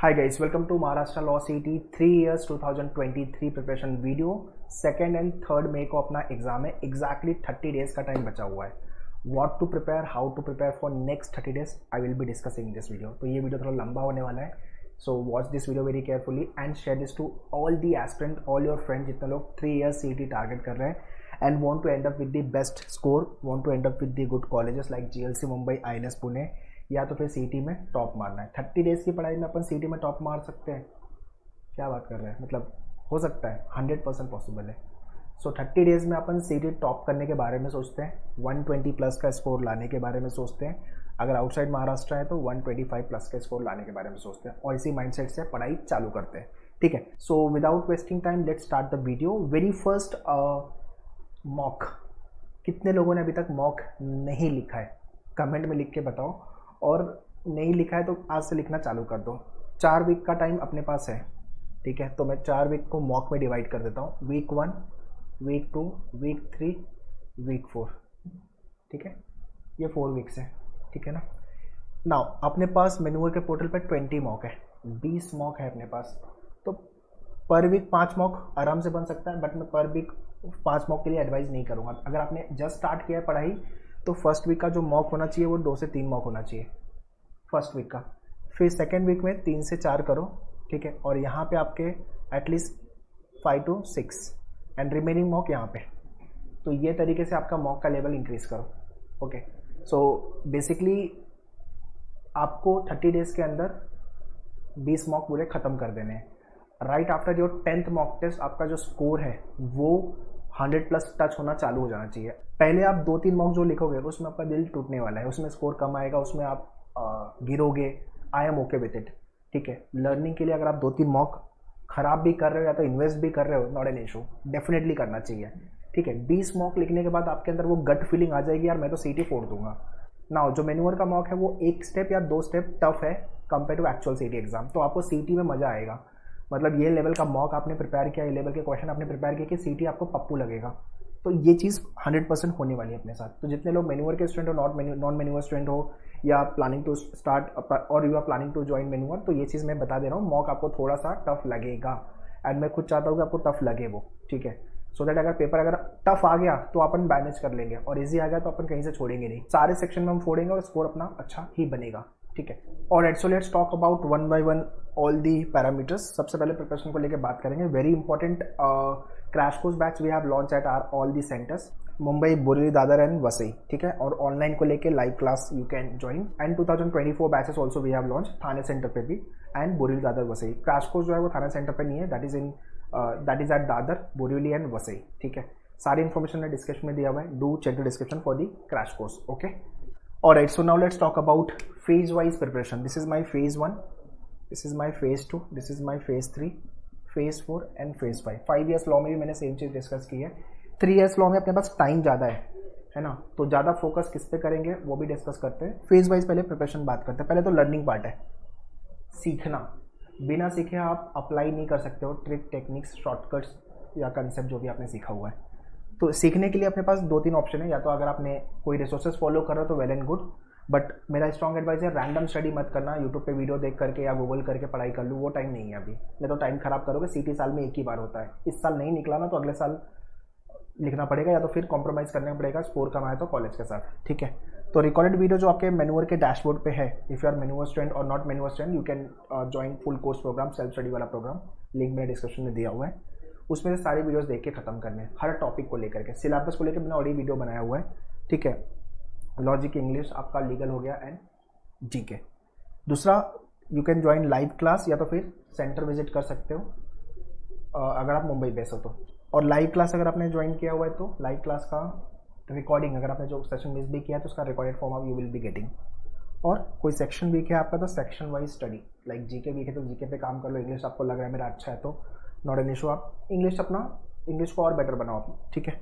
Hi guys, welcome to Maharashtra Law CT 3 years 2023 preparation video. Second and third May को अपना exam है। Exactly 30 days का time बचा हुआ है। What to prepare, how to prepare for next 30 days I will be discussing this video. तो ये video थोड़ा लंबा होने वाला है, so watch this video very carefully and share this to all the aspirant, all your friend जितने लोग 3 years CT target कर रहे हैं and want to end up with the best score, want to end up with the good colleges like GLC Mumbai, INS Pune, या तो फिर CT में top मारना है। 30 डेज की पढ़ाई में अपन CT में टॉप मार सकते हैं? क्या बात कर रहे हैं, मतलब हो सकता है, 100% पॉसिबल है। सो 30 डेज में अपन CT टॉप करने के बारे में सोचते हैं, 120 प्लस का स्कोर लाने के बारे में सोचते हैं। अगर आउटसाइड महाराष्ट्र है तो 125 प्लस का स्कोर लाने के बारे में सोचते हैं और इसी माइंडसेट से पढ़ाई चालू करते हैं। ठीक है, so without wasting time let's start the video. Very first mock, कितने लोगों ने अभी तक मॉक नहीं लिखा है? कमेंट में लिख के बताओ, और नहीं लिखा है तो आज से लिखना चालू कर दो। 4 वीक का टाइम अपने पास है, ठीक है, तो मैं 4 वीक को मॉक में डिवाइड कर देता हूँ। वीक 1, वीक 2, वीक 3, वीक 4, ठीक है, ये 4 वीक्स है, ठीक है ना। नाउ अपने पास मेन्यूअर के पोर्टल पर 20 मॉक है, 20 मॉक है अपने पास। तो पर वीक 5 मॉक आराम से बन सकता है, बट मैं पर वीक 5 मॉक के लिए एडवाइस नहीं करूँगा। अगर आपने जस्ट स्टार्ट किया है पढ़ाई तो फर्स्ट वीक का जो मॉक होना चाहिए वो 2 से 3 मॉक होना चाहिए फर्स्ट वीक का। फिर सेकेंड वीक में 3 से 4 करो, ठीक है, और यहाँ पे आपके at least 5 to 6 and remaining mock यहाँ पे। तो ये तरीके से आपका मॉक का लेवल इंक्रीज करो। ओके, सो बेसिकली आपको 30 डेज के अंदर 20 मॉक पूरे ख़त्म कर देने हैं। Right after your 10th mock test आपका जो स्कोर है वो 100 प्लस टच होना चालू हो जाना चाहिए। पहले आप 2-3 मॉक जो लिखोगे उसमें आपका दिल टूटने वाला है, उसमें स्कोर कम आएगा, उसमें आप गिरोगे। I am okay with it, ठीक है। लर्निंग के लिए अगर आप 2-3 मॉक खराब भी कर रहे हो या तो इन्वेस्ट भी कर रहे हो, नॉट एन इशू, डेफिनेटली करना चाहिए, ठीक है। 20 मॉक लिखने के बाद आपके अंदर वो गट फीलिंग आ जाएगी, यार मैं तो CT फोड़ दूंगा। ना जो मेन्यूअर का मॉक है वो 1 स्टेप या 2 स्टेप टफ है compare to actual CT exam, तो आपको CT में मजा आएगा। मतलब ये लेवल का मॉक आपने प्रिपेयर किया, ये लेवल के क्वेश्चन आपने प्रिपेयर किया कि CT आपको पप्पू लगेगा। तो ये चीज़ 100% होने वाली है अपने साथ। तो जितने लोग मेन्यूअर के स्टूडेंट हो, नॉन मेन्यूअर स्टूडेंट हो, या प्लानिंग टू स्टार्ट और you are planning to join मेन्यूअर, तो ये चीज़ मैं बता दे रहा हूँ, मॉक आपको थोड़ा सा टफ लगेगा एंड मैं खुद चाहता हूँ कि आपको टफ लगे वो, ठीक है। सो दैट अगर पेपर अगर टफ आ गया तो अपन मैनेज कर लेंगे और इजी आ गया तो अपन कहीं से छोड़ेंगे नहीं। सारे सेक्शन में हम फोड़ेंगे और स्कोर अपना अच्छा ही बनेगा, ठीक है। और so let's talk about 1 by 1 all the parameters. सबसे पहले प्रिपरेशन को लेकर बात करेंगे। Very important crash course batch we have launch at our all the centres, Mumbai, Borivali, Dadar and Vasai, ठीक है। और ऑनलाइन को लेके live class you can join and 2024 batches also we have launch Thane centre पे भी and Borivali, Dadar, Vasai. Crash course जो है वो थाने सेंटर पे नहीं है, that is at Dadar, Borivali and Vasai, ठीक है। सारी इन्फॉर्मेशन ने डिस्क्रिप्शन में दिया हुआ है, do check the description for the crash course, okay. Alright, so now let's talk about phase-wise preparation. This is my phase 1, this is my phase 2, this is my phase 3, phase 4 and phase 5. 5 years law में भी मैंने same चीज़ discuss की है। 3 years law में अपने पास time ज़्यादा है ना, तो ज़्यादा फोकस किस पे करेंगे वो भी डिस्कस करते हैं। फेज वाइज पहले प्रिपरेशन बात करते हैं। पहले तो लर्निंग पार्ट है, सीखना। बिना सीखे आप अप्लाई नहीं कर सकते हो ट्रिक, टेक्निक्स, शॉर्टकट्स या कंसेप्ट जो भी आपने सीखा हुआ है। तो सीखने के लिए अपने पास 2-3 ऑप्शन है, या तो अगर आपने कोई रिसोर्सेज फॉलो कर रहे हो तो वेल एंड गुड, बट मेरा स्ट्रॉन्ग एडवाइस है रैंडम स्टडी मत करना। यूट्यूब पे वीडियो देख करके या गूगल करके पढ़ाई कर लूँ, वो टाइम नहीं है अभी, नहीं तो टाइम खराब करोगे। CT साल में एक ही बार होता है, इस साल नहीं निकला ना तो अगले साल लिखना पड़ेगा, या तो फिर कॉम्प्रोमाइज़ करना पड़ेगा स्कोर कम आए तो कॉलेज के साथ, ठीक है। तो रिकॉर्डेड वीडियो जो आपके मेन्यूअर के डैशबोर्ड पे है, इफ़ यू आर मेन्यूअर स्टूडेंट और नॉट मेन्यूअर student, you can join full course program, self study वाला प्रोग्राम, लिंक मैंने डिस्क्रिप्शन में दिया हुआ है। उसमें से सारे वीडियोस देख के खत्म करने हैं, हर टॉपिक को लेकर के। सिलेबस को लेकर मैंने ऑलरेडी वीडियो बनाया हुआ है, ठीक है। लॉजिक, इंग्लिश आपका लीगल हो गया एंड GK। दूसरा, you can join live class या तो फिर सेंटर विजिट कर सकते हो अगर आप मुंबई बेस हो तो। और लाइव क्लास अगर आपने ज्वाइन किया हुआ है तो लाइव क्लास का रिकॉर्डिंग, अगर आपने जो सेशन मिस भी किया है तो उसका रिकॉर्डेड फॉर्म आप यू विल बी गेटिंग। और कोई सेक्शन वीक है आपका तो section wise study, like GK weak है तो GK पे काम कर लो। इंग्लिश आपको लग रहा है मेरा अच्छा है तो नॉट एन इशू, आप इंग्लिश को और बेटर बनाओ आप, ठीक है।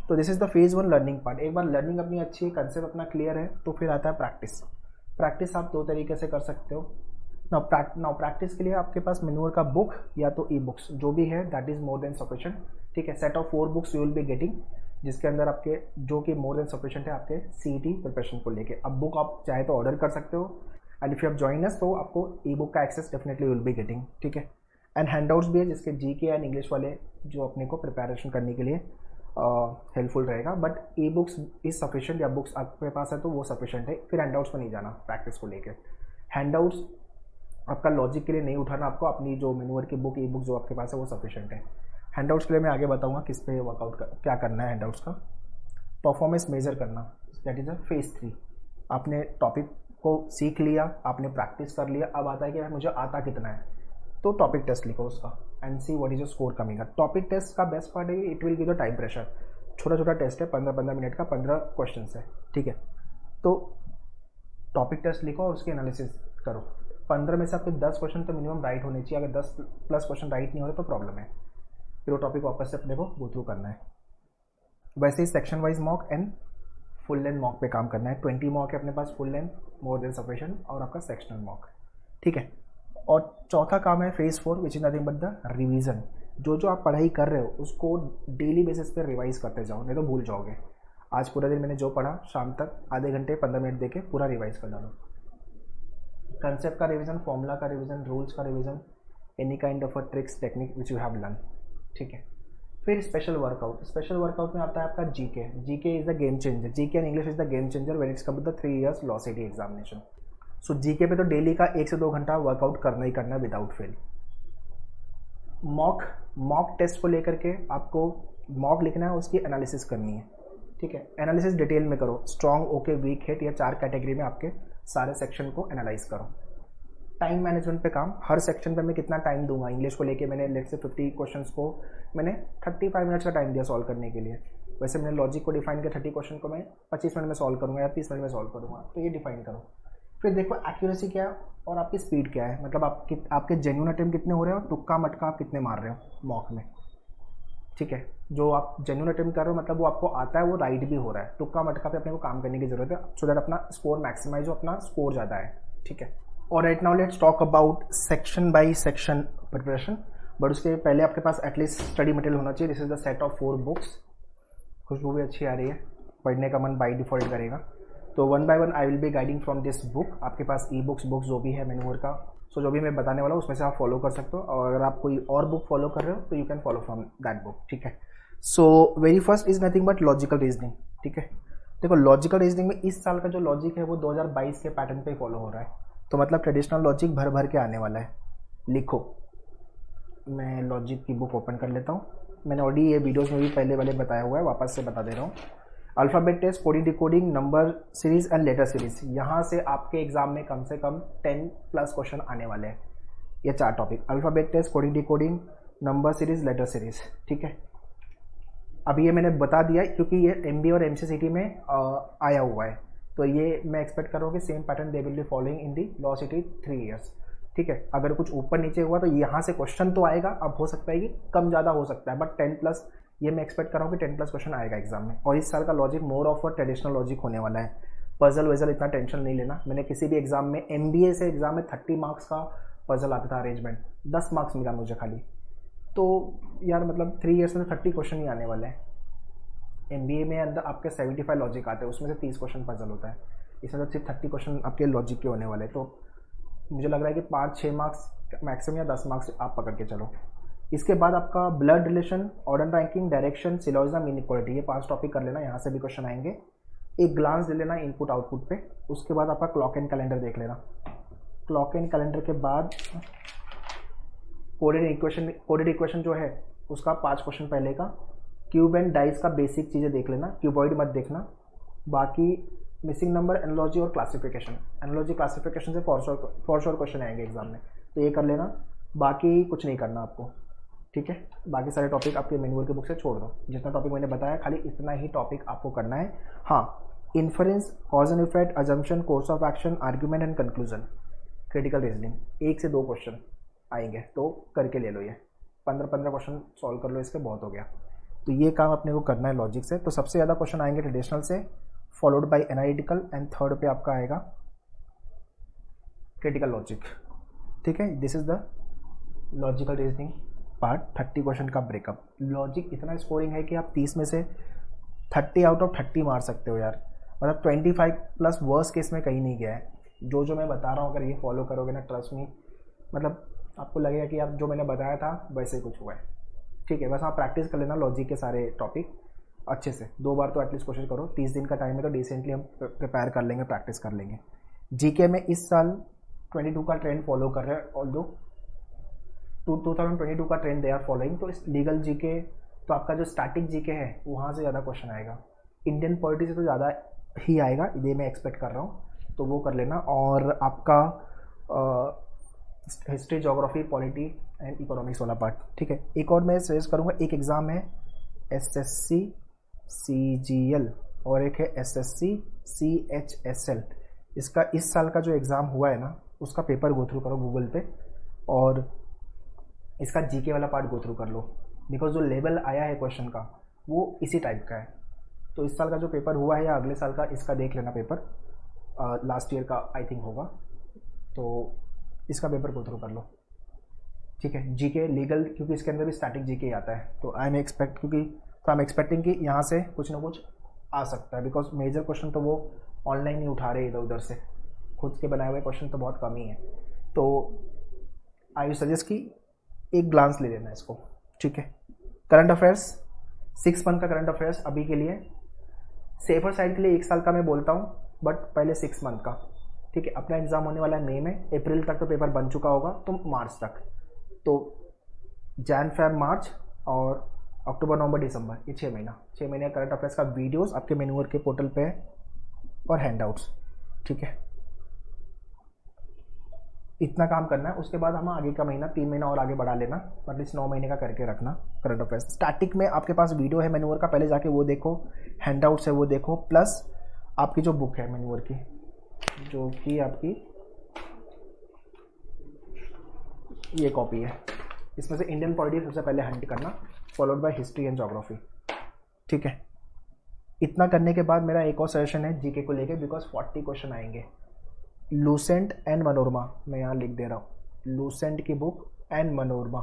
तो this is the phase 1 learning part. एक बार लर्निंग अपनी अच्छी है, कंसेप्ट अपना क्लियर है, तो फिर आता है प्रैक्टिस। प्रैक्टिस आप 2 तरीके से कर सकते हो। नाउ प्रैक्टिस के लिए आपके पास मेन्यूअर का बुक या तो ई बुक्स जो भी है, that is more than sufficient, ठीक है। Set of 4 books you will be getting, जिसके अंदर आपके जो कि मोर देन सफिशिएंट है आपके CT प्रिपरेशन को लेके। अब बुक आप चाहे तो ऑर्डर कर सकते हो, and if you have join us तो आपको ई बुक का access definitely will be getting, ठीक है। एंड हैंडआउट्स भी है जिसके जीके एंड इंग्लिश वाले जो अपने को प्रिपरेशन करने के लिए हेल्पफुल रहेगा, but e books is sufficient, या बुक्स आपके पास है तो वो सफिशिएंट है, फिर हैंडआउट्स पर नहीं जाना प्रैक्टिस को लेके। हैंडआउट्स आपका लॉजिक के लिए नहीं उठाना, आपको अपनी जो मेन्यूअर की बुक ई बुक जो आपके पास है वो सफिशिएंट है। हैंडआउट्स के लिए मैं आगे बताऊंगा किस पे वर्कआउट क्या करना है। हैंडआउट्स का परफॉर्मेंस मेजर करना, दैट इज़ अ फेज 3। आपने टॉपिक को सीख लिया, आपने प्रैक्टिस कर लिया, अब आता है कि मुझे आता कितना है, तो टॉपिक टेस्ट लिखो उसका and see what is your score coming. Topic test का बेस्ट पार्ट है it will give the time pressure. छोटा छोटा टेस्ट है, 15-15 मिनट का, 15 क्वेश्चन है, ठीक है। तो टॉपिक टेस्ट लिखो और उसकी एनालिसिस करो। 15 में से आपके 10 क्वेश्चन तो मिनिमम राइट होने चाहिए, अगर 10 प्लस क्वेश्चन राइट नहीं हो रहे तो प्रॉब्लम है, फिर वो टॉपिक वापस से अपने को गो थ्रू करना है। वैसे ही section wise mock and full length mock पे काम करना है। 20 मॉक है अपने पास full length, more than sufficient, और आपका सेक्शनल मॉक, ठीक है। और चौथा काम है phase 4 which is nothing but the revision. जो जो आप पढ़ाई कर रहे हो उसको डेली बेसिस पे रिवाइज करते जाओ, नहीं तो भूल जाओगे। आज पूरा दिन मैंने जो पढ़ा, शाम तक आधे घंटे 15 मिनट देके पूरा रिवाइज कर डालो। कंसेप्ट का रिवीजन, फॉर्मूला का रिवीजन, रूल्स का revision, any kind of a tricks technique which you have learn, ठीक है। फिर स्पेशल वर्कआउट। स्पेशल वर्कआउट में आता है आपका GK. GK is the game changer. GK and English is the game changer when it's come to the 3 years law CET examination. So GK पे तो daily का 1 से 2 घंटा वर्कआउट करना ही करना है विदाउट फेल। मॉक टेस्ट को लेकर के आपको मॉक लिखना है, उसकी एनालिसिस करनी है, ठीक है। एनालिसिस डिटेल में करो, स्ट्रॉन्ग, ओके, वीक, हिट, या 4 कैटेगरी में आपके सारे सेक्शन को एनालाइज करो। टाइम मैनेजमेंट पे काम, हर सेक्शन पे मैं कितना टाइम दूंगा। इंग्लिश को लेके मैंने लेट से 50 क्वेश्चंस को मैंने 35 मिनट्स का टाइम दिया सॉल्व करने के लिए। वैसे मैंने लॉजिक को डिफाइन किया, 30 क्वेश्चन को मैं 25 मिनट में सॉल्व करूँगा या 30 मिनट में सॉल्व करूँगा, तो ये डिफाइन करो। फिर देखो एक्यूरेसी क्या है और आपकी स्पीड क्या है, मतलब आपके जेन्युइन अटेम्प्ट कितने हो रहे हो, तुक्का मटका आप कितने मार रहे हो मॉक में, ठीक है। जो आप जेन्युइन अटेम्प्ट कर रहे हो मतलब वो आपको आता है, वो राइट भी हो रहा है। तुक्का मटका पे अपने को काम करने की जरूरत है सो दैट अपना स्कोर मैक्सिमाइज हो, अपना स्कोर ज़्यादा है, ठीक है। और right now let's talk about section by section preparation, but उसके पहले आपके पास एटलीस्ट स्टडी मटेरियल होना चाहिए। This is the set of 4 books. खुशबू भी अच्छी आ रही है, पढ़ने का मन बाई डिफॉल्ट करेगा। तो 1 by 1 I will be guiding from this book. आपके पास ई बुक्स जो भी है मेन्यूअर का, सो जो भी मैं बताने वाला हूँ उसमें से आप फॉलो कर सकते हो, और अगर आप कोई और बुक फॉलो कर रहे हो तो you can follow from that book, ठीक है। So very first is nothing but logical reasoning, ठीक है। देखो लॉजिकल रीजनिंग में इस साल का जो लॉजिक है वो 2022 के पैटर्न पे फॉलो हो रहा है, तो मतलब ट्रेडिशनल लॉजिक भर भर के आने वाला है। लिखो, मैं लॉजिक की बुक ओपन कर लेता हूँ। मैंने ऑलरेडी ये वीडियोस में भी पहले वाले बताया हुआ है, वापस से बता दे रहा हूँ। Alphabet test, coding decoding, number series and letter series, यहाँ से आपके एग्जाम में कम से कम 10+ क्वेश्चन आने वाले हैं। ये 4 topic, alphabet test, coding decoding, number series, letter series, ठीक है। अभी ये मैंने बता दिया क्योंकि ये MBA और MCCT में आया हुआ है, तो ये मैं एक्सपेक्ट कर रहा हूँ कि same pattern they will be following in the law city 3 years, ठीक है। अगर कुछ ऊपर नीचे हुआ तो यहाँ से क्वेश्चन तो आएगा, अब हो सकता है कि कम ज़्यादा हो सकता है, बट 10+, ये मैं एक्सपेक्ट कर रहा हूँ कि 10+ क्वेश्चन आएगा एग्जाम में। और इस साल का logic more of a traditional logic होने वाला है। पजल वजल इतना टेंशन नहीं लेना। मैंने किसी भी एग्जाम में MBA से एग्जाम में 30 मार्क्स का पजल आता था अरेंजमेंट, 10 मार्क्स मिला मुझे खाली। तो यार मतलब 3 years में 30 क्वेश्चन ही आने वाले हैं। MBA में अंदर आपके 75 लॉजिक आते हैं, उसमें से 30 क्वेश्चन पजल होता है, इसमें तो सिर्फ 30 क्वेश्चन आपके लॉजिक के होने वाले हैं। तो मुझे लग रहा है कि 5-6 मार्क्स मैक्सिमम या 10 मार्क्स आप पकड़ के चलो। इसके बाद आपका blood relation, order ranking, direction, syllogism, inequality, ये 5 टॉपिक कर लेना, यहाँ से भी क्वेश्चन आएंगे। एक ग्लांस दे लेना इनपुट आउटपुट पे। उसके बाद आपका क्लॉक एंड कैलेंडर देख लेना। क्लॉक एंड कैलेंडर के बाद कोडेड इक्वेशन जो है उसका 5 क्वेश्चन पहले का। क्यूब एंड डाइस का बेसिक चीज़ें देख लेना, क्यूबॉइड मत देखना। बाकी मिसिंग नंबर, एनालॉजी और क्लासिफिकेशन। एनालॉजी क्लासिफिकेशन से फॉर श्योर क्वेश्चन आएंगे एग्जाम में, तो ये कर लेना। बाकी कुछ नहीं करना आपको, ठीक है। बाकी सारे टॉपिक आपके मैनुअल के बुक से छोड़ दो। जितना टॉपिक मैंने बताया खाली इतना ही टॉपिक आपको करना है। हाँ, inference, cause and effect, assumption, course of action, argument and conclusion, critical reasoning, 1 से 2 क्वेश्चन आएंगे, तो करके ले लो। ये 15-15 क्वेश्चन सॉल्व कर लो, इसके बहुत हो गया। तो ये काम अपने को करना है लॉजिक से। तो सबसे ज़्यादा क्वेश्चन आएंगे ट्रेडिशनल से, followed by analytical, and third पे आपका आएगा क्रिटिकल लॉजिक, ठीक है। This is the logical reasoning part. 30 question का ब्रेकअप। लॉजिक इतना स्कोरिंग है कि आप 30 में से 30 आउट ऑफ 30 मार सकते हो यार, मतलब 25+ वर्स्ट केस में कहीं नहीं गया है। जो जो मैं बता रहा हूँ अगर ये फॉलो करोगे ना, ट्रस्ट मी, मतलब आपको लगेगा कि आप जो मैंने बताया था वैसे ही कुछ हुआ है। ठीक है, बस आप प्रैक्टिस कर लेना लॉजिक के सारे टॉपिक अच्छे से, 2 बार तो एटलीस्ट कोशिश करो। 30 दिन का टाइम है तो डिसेंटली हम प्रिपेयर कर लेंगे, प्रैक्टिस कर लेंगे। जीके में इस साल 22 का ट्रेंड फॉलो कर रहे हैं, ऑल्दो 2022 का ट्रेंड दे आर फॉलोइंग। तो इस लीगल जीके तो आपका जो स्टैटिक जीके है वहाँ से ज़्यादा क्वेश्चन आएगा, इंडियन पॉलिटी से तो ज़्यादा ही आएगा, ये मैं एक्सपेक्ट कर रहा हूँ, तो वो कर लेना। और आपका history, geography, polity and economics वाला पार्ट। ठीक है, एक और मैं सजेस्ट करूँगा, एक एग्ज़ाम है SSC CGL और एक है SSC CHSL। इसका इस साल का जो एग्ज़ाम हुआ है ना, उसका पेपर गो थ्रू करो गूगल पे, और इसका जीके वाला पार्ट गो थ्रू कर लो, बिकॉज जो लेवल आया है क्वेश्चन का वो इसी टाइप का है। तो इस साल का जो पेपर हुआ है या अगले साल का, इसका देख लेना पेपर, लास्ट ईयर का आई थिंक होगा, तो इसका पेपर गो थ्रू कर लो। ठीक है, जीके लीगल, क्योंकि इसके अंदर भी स्टैटिक जीके आता है, तो आई एम एक्सपेक्टिंग कि यहाँ से कुछ ना कुछ आ सकता है, बिकॉज मेजर क्वेश्चन तो वो ऑनलाइन ही उठा रहे इधर उधर से, खुद के बनाए हुए क्वेश्चन तो बहुत कम ही है। तो आई सजेस्ट कि एक ग्लांस ले लेना इसको। ठीक है, करंट अफेयर्स 6 मंथ का करंट अफेयर्स अभी के लिए सेफर साइड के लिए 1 साल का मैं बोलता हूँ, बट पहले 6 मंथ का। ठीक है, अपना एग्जाम होने वाला है मई में, अप्रैल तक तो पेपर बन चुका होगा, तो मार्च तक, तो जैन फेब मार्च और अक्टूबर नवंबर दिसंबर, ये 6 महीने करंट अफेयर्स का वीडियोस आपके मेन्यूअर के पोर्टल पे है और हैंडआउट्स। ठीक है, इतना काम करना है। उसके बाद हम आगे का महीना 3 महीना और आगे बढ़ा लेना, एटलीस्ट 9 महीने का करके रखना करंट अफेयर्स। स्टैटिक में आपके पास वीडियो है मेन्यूअर का, पहले जाके वो देखो, हैंडआउट्स है वो देखो, प्लस आपकी जो बुक है मेन्यूअर की, जो कि आपकी ये कॉपी है, इसमें से इंडियन पॉलिटी सबसे पहले हंट करना, followed by history and geography. ठीक है, इतना करने के बाद मेरा एक और सजेशन है जीके को लेके, बिकॉज 40 क्वेश्चन आएंगे। लूसेंट एंड मनोरमा, मैं यहाँ लिख दे रहा हूँ, लूसेंट की बुक एंड मनोरमा,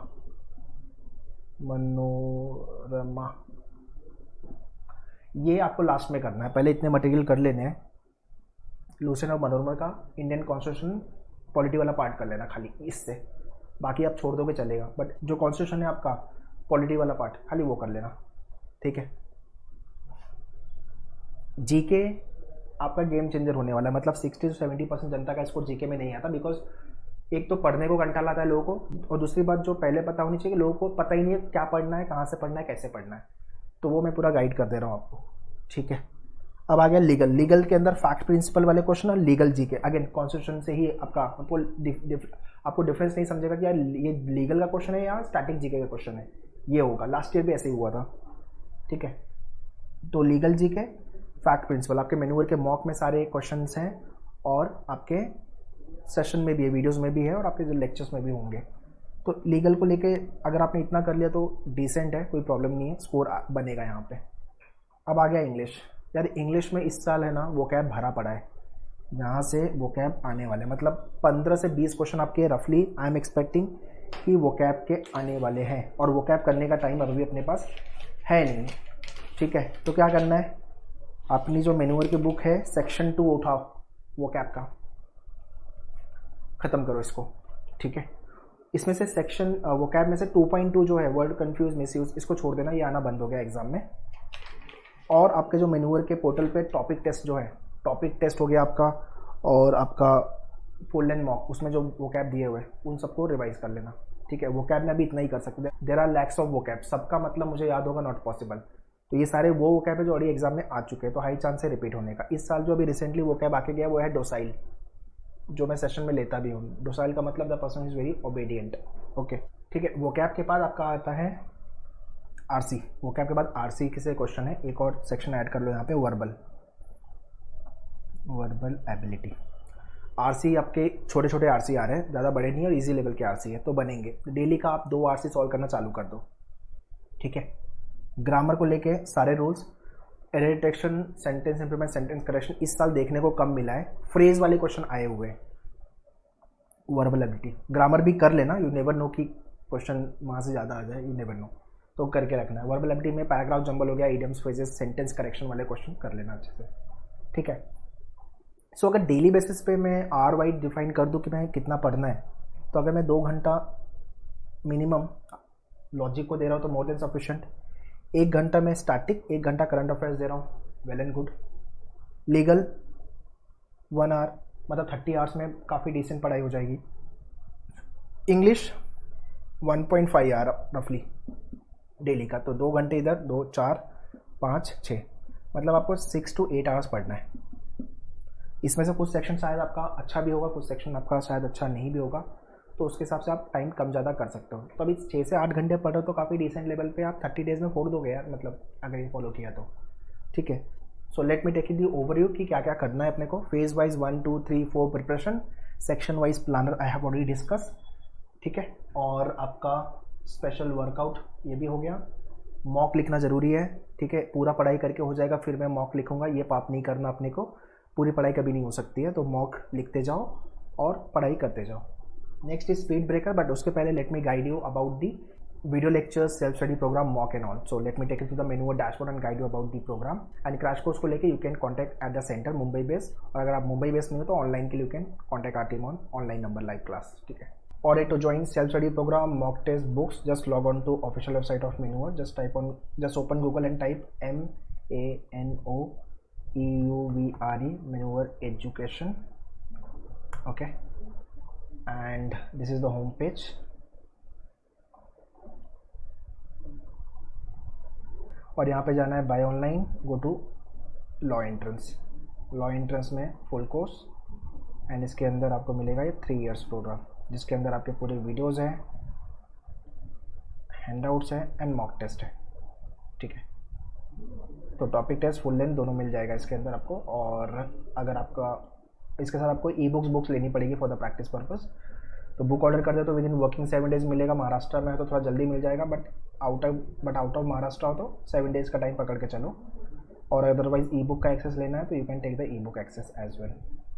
ये आपको लास्ट में करना है, पहले इतने मटेरियल कर लेने हैं। लूसेंट और मनोरमा का इंडियन कॉन्स्टिट्यूशन पॉलिटी वाला पार्ट कर लेना खाली, इससे बाकी आप छोड़ दोगे चलेगा, बट जो कॉन्स्टिट्यूशन है आपका पॉलिटी वाला पार्ट खाली वो कर लेना। ठीक है, जीके आपका गेम चेंजर होने वाला है, मतलब 60 से 70% जनता का स्कोर जीके में नहीं आता, बिकॉज एक तो पढ़ने को कंटाला आता है लोगों को, और दूसरी बात जो पहले पता होनी चाहिए कि लोगों को पता ही नहीं है क्या पढ़ना है, कहाँ से पढ़ना है, कैसे पढ़ना है, तो वो मैं पूरा गाइड कर दे रहा हूँ आपको। ठीक है, अब आ गया लीगल के अंदर फैक्ट प्रिंसिपल वाले क्वेश्चन और लीगल जीके। अगेन कॉन्स्टिट्यूशन से ही आपको डिफरेंस नहीं समझेगा कि यार ये लीगल का क्वेश्चन है या स्टैटिक जीके का क्वेश्चन है, ये होगा, लास्ट ईयर भी ऐसे ही हुआ था। ठीक है, तो लीगल जीके, फैक्ट प्रिंसिपल आपके मेन्यूअर के मॉक में सारे क्वेश्चंस हैं, और आपके सेशन में भी है, वीडियोस में भी है, और आपके जो लेक्चर्स में भी होंगे। तो लीगल को लेके अगर आपने इतना कर लिया तो डिसेंट है, कोई प्रॉब्लम नहीं है, स्कोर बनेगा यहाँ पे। अब आ गया इंग्लिश। यार इंग्लिश में इस साल है ना वो कैब भरा पड़ा है, यहाँ से वो कैब आने वाले, मतलब 15 से 20 क्वेश्चन आपके रफली आई एम एक्सपेक्टिंग कि वो कैब के आने वाले हैं, और वो कैब करने का टाइम अभी अपने पास है नहीं। ठीक है, तो क्या करना है, अपनी जो मेन्यूअर की बुक है सेक्शन 2 उठाओ, वो कैब का ख़त्म करो इसको। ठीक है, इसमें से सेक्शन वो कैब में से 2.2 जो है वर्ड कंफ्यूज मिसयूज, इसको छोड़ देना, ये आना बंद हो गया एग्जाम में। और आपके जो मेन्यूअर के पोर्टल पे टॉपिक टेस्ट जो है, टॉपिक टेस्ट हो गया आपका, और आपका फुल एंड मॉक, उसमें जो वो कैब दिए हुए उन सबको रिवाइज कर लेना। ठीक है, वो कैब में अभी इतना ही कर सकते हैं, देयर आर लैक्स ऑफ वो कैब, सबका मतलब मुझे याद होगा नॉट पॉसिबल, तो ये सारे वो कैब है जो ऑलरेडी एग्जाम में आ चुके हैं, तो हाई चांस है रिपीट होने का। इस साल जो अभी रिसेंटली वो कैब आके गया वो है डोसाइल, जो मैं सेशन में लेता भी हूँ। डोसाइल का मतलब the person is very obedient. Okay, ठीक है, वो कैब के बाद आपका आता है आरसी, वो कैब के बाद आरसी से क्वेश्चन है, एक और सेक्शन ऐड कर लो यहाँ पे, वर्बल एबिलिटी। आरसी आपके छोटे छोटे आरसी आ रहे हैं, ज़्यादा बड़े नहीं और इजी लेवल के आरसी है, तो बनेंगे डेली का आप 2 आरसी सॉल्व करना चालू कर दो। ठीक है, ग्रामर को लेके सारे rules, error detection, sentence improvement, sentence correction इस साल देखने को कम मिला है, फ्रेज वाले क्वेश्चन आए हुए हैं। वर्बल एबिलिटी ग्रामर भी कर लेना, यू नेवर नो कि क्वेश्चन वहाँ से ज़्यादा आ जाए, यू नेवर नो, तो करके रखना है। वर्बल एबिलिटी में पैराग्राफ जंबल हो गया, इडियम्स, फ्रेजेस, सेंटेंस करेक्शन वाले क्वेश्चन कर लेना अच्छे से। ठीक है, सो अगर डेली बेसिस पे मैं आर वाइज डिफाइन कर दूँ कि मैं कितना पढ़ना है, तो अगर मैं 2 घंटा मिनिमम लॉजिक को दे रहा हूँ तो मोर देन सफिशेंट। 1 घंटा मैं स्टैटिक, 1 घंटा करंट अफेयर्स दे रहा हूँ, well and good. Legal 1 hour, मतलब 30 आवर्स में काफ़ी डिसेंट पढ़ाई हो जाएगी। इंग्लिश 1.5 आवर रफली डेली का, तो 2 घंटे इधर, 2 4 5 6, मतलब आपको 6 to 8 आवर्स पढ़ना है। इसमें से कुछ सेक्शन शायद आपका अच्छा भी होगा, कुछ सेक्शन आपका शायद अच्छा नहीं भी होगा, तो उसके हिसाब से आप टाइम कम ज़्यादा कर सकते हो। तो अभी 6 से 8 घंटे पढ़ रहे हो तो काफ़ी डिसेंट लेवल पे आप 30 डेज़ में फोड़ दोगे यार, मतलब अगर ये फॉलो किया तो ठीक है। So let me take the overview कि क्या क्या करना है अपने को। Phase wise 1 2 3 4 preparation, section wise planner I have already discuss, ठीक है। और आपका स्पेशल वर्कआउट ये भी हो गया। मॉक लिखना ज़रूरी है, ठीक है। पूरा पढ़ाई करके हो जाएगा फिर मैं मॉक लिखूंगा, ये पाप नहीं करना अपने को। पूरी पढ़ाई कभी नहीं हो सकती है, तो मॉक लिखते जाओ और पढ़ाई करते जाओ। Next is speed breaker, but उसके पहले let me guide you about the video lectures, self study program, mock and all. So let me take you to the menu और dashboard and guide you about the program and crash course को लेके you can contact at the centre Mumbai base, और अगर आप Mumbai base नहीं हो तो online के लिए you can contact our team on online number live class, ठीक है। Or to join self-study program, mock test, books, just log on to official website of Menuvere. Just open Google and type MANOEUVRE, Menuvere Education. Okay, and this is the home page. और यहाँ पे जाना है by online, go to law entrance. Law entrance में full course, and इसके अंदर आपको मिलेगा ये 3 years प्रोग्राम, जिसके अंदर आपके पूरे वीडियोज़ हैं, हैंडआउट्स हैं एंड मॉक टेस्ट है, ठीक है। तो टॉपिक टेस्ट फुल लेंथ दोनों मिल जाएगा इसके अंदर आपको। और अगर आपका इसके साथ आपको ई बुक्स लेनी पड़ेगी फॉर द प्रैक्टिस पर्पस, तो बुक ऑर्डर कर दे तो विद इन वर्किंग 7 days मिलेगा। महाराष्ट्र में है तो थोड़ा जल्दी मिल जाएगा, बट आउट ऑफ महाराष्ट्र हो तो 7 days का टाइम पकड़ के चलो। और अदरवाइज ई बुक का एक्सेस लेना है तो you can take the e book access as well,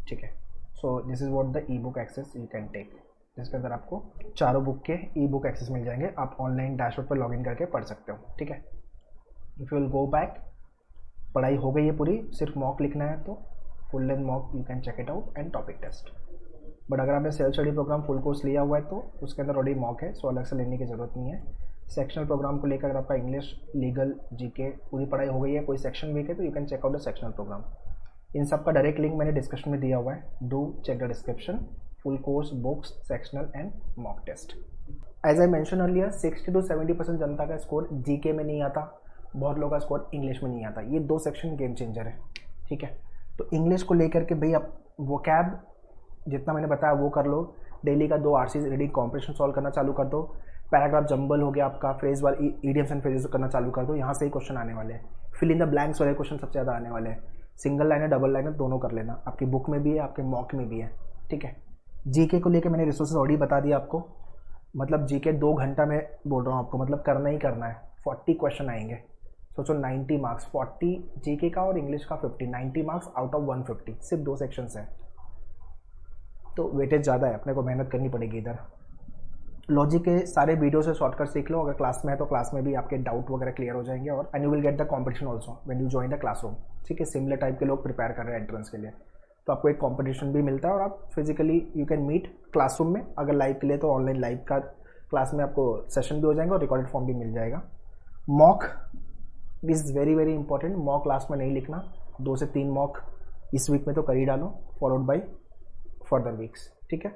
ठीक है। So this is what the e book access you can take, जिसके अंदर आपको चारों बुक के ई बुक एक्सेस मिल जाएंगे। आप ऑनलाइन डैशबोर्ड पर लॉगिन करके पढ़ सकते हो, ठीक है। If you will go back, पढ़ाई हो गई है पूरी, सिर्फ मॉक लिखना है तो full length mock you can check it out and topic test. But अगर आपने self study programme full course लिया हुआ है तो उसके अंदर ऑलरेडी मॉक है, सो अलग से लेने की ज़रूरत नहीं है। सेक्शनल प्रोग्राम को लेकर अगर आपका इंग्लिश, लीगल, जीके पूरी पढ़ाई हो गई है, कोई सेक्शन वीक है तो you can check out the sectional program. इन सब का डायरेक्ट लिंक मैंने डिस्क्रिप्शन में दिया हुआ है, do check the description. Full course, books, sectional and mock test. As I mention earlier, 60 to 70% जनता का स्कोर जीके में नहीं आता, बहुत लोगों का स्कोर इंग्लिश में नहीं आता। ये 2 सेक्शन गेम चेंजर है, ठीक है। तो इंग्लिश को लेकर के भाई आप वोकैब जितना मैंने बताया वो कर लो। डेली का 2 RC रीडिंग कॉम्प्रिहेंशन सॉल्व करना चालू कर दो। पैराग्राफ जंबल हो गया आपका, फ्रेज वाले ईडियम्स एंड फ्रेजेस करना चालू कर दो, यहाँ से ही क्वेश्चन आने वाले हैं। फिल इन द ब्लैंक्स वाले क्वेश्चन सबसे ज़्यादा आने वाले हैं। सिंगल लाइनर, डबल लाइनर दोनों कर लेना, आपकी बुक में भी है, आपके मॉक में भी है, ठीक है। जीके को लेकर मैंने रिसोर्सेज ऑलरेडी बता दिया आपको, मतलब जीके 2 घंटा में बोल रहा हूँ आपको, मतलब करना ही करना है। 40 क्वेश्चन आएंगे, सोचो 90 मार्क्स, 40 जीके का और इंग्लिश का 50, 90 मार्क्स आउट ऑफ 150, सिर्फ 2 सेक्शंस हैं, तो वेटेज ज़्यादा है, अपने को मेहनत करनी पड़ेगी इधर। लॉजिक के सारे वीडियो से शॉर्टकट सीख लो, अगर क्लास में है तो क्लास में भी आपके डाउट वगैरह क्लियर हो जाएंगे, और and you will get the competition also when you join the classroom, ठीक है। सिमिलर टाइप के लोग प्रिपेयर कर रहे हैं एंट्रेंस के लिए, तो आपको एक कॉम्पिटिशन भी मिलता है, और आप physically you can meet classroom में। अगर लाइव के लिए तो ऑनलाइन लाइव का क्लास में आपको सेशन भी हो जाएंगे और रिकॉर्डेड फॉर्म भी मिल जाएगा। Mock is very very important. Mock class में नहीं लिखना, 2 से 3 मॉक इस वीक में तो कर ही डालो, फॉलोड बाई फर्दर वीक्स, ठीक है।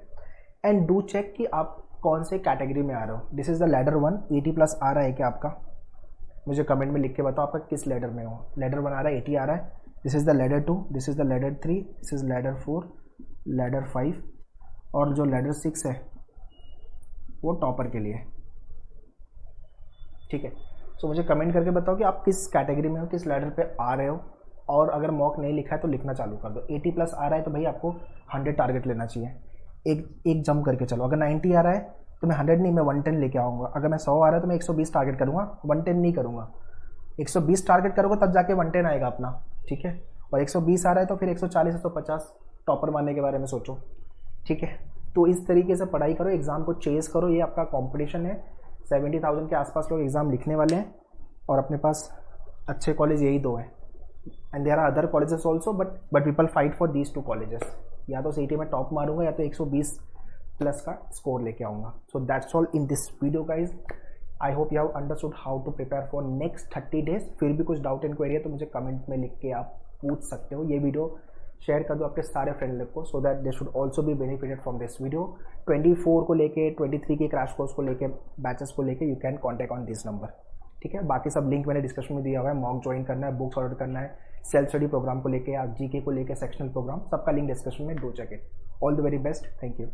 एंड डू चेक कि आप कौन से कैटेगरी में आ रहे हो। दिस इज़ द लैडर 1, 80+ आ रहा है क्या आपका? मुझे कमेंट में लिख के बताओ आपका किस लैडर में हो। लैडर 1 आ रहा है, 80 आ रहा है। This is the ladder 2, this is the ladder 3, this is ladder 4, ladder 5, और जो लैडर 6 है वो टॉपर के लिए, ठीक है। सो मुझे कमेंट करके बताओ कि आप किस कैटेगरी में हो, किस लैडर पे आ रहे हो, और अगर मॉक नहीं लिखा है तो लिखना चालू कर दो। 80+ आ रहा है तो भाई आपको 100 टारगेट लेना चाहिए, एक जंप करके चलो। अगर 90 आ रहा है तो मैं 100 नहीं, मैं 110 लेके आऊँगा। अगर मैं 100 आ रहा है तो मैं 120 टारगेट करूँगा, 110 नहीं करूँगा। 120 टारगेट करोगे तब जाके 110 आएगा अपना, ठीक है। और 120 आ रहा है तो फिर 140 150 टॉपर मारने के बारे में सोचो, ठीक है। तो इस तरीके से पढ़ाई करो, एग्ज़ाम को चेस करो। ये आपका कॉम्पिटिशन है, 70,000 के आसपास लोग एग्ज़ाम लिखने वाले हैं, और अपने पास अच्छे कॉलेज यही 2 हैं, and there are other colleges also, but people fight for these 2 colleges. या तो सीईटी में टॉप मारूंगा या तो 120 प्लस का स्कोर लेके आऊँगा। So that's all in this video guys. I hope you have understood how to prepare for next 30 days. फिर भी कुछ डाउट इंक्वायरी है तो मुझे कमेंट में लिख के आप पूछ सकते हो। ये वीडियो शेयर कर दो आपके सारे फ्रेंड लोग को, so that they should also be benefited from this video. 24 को लेके 23 के क्रैश कोर्स को लेके बैचेस को लेके you can contact on this number, ठीक है। बाकी सब लिंक मैंने डिस्क्रिप्शन में दिया हुआ है। मॉक ज्वाइन करना है, बुक्स ऑर्डर करना है, सेल्फ स्टडी प्रोग्राम को लेके या जीके को लेके सेक्शनल प्रोग्राम, सबका लिंक डिस्क्रिप्शन में, do check it. All the very best, thank you.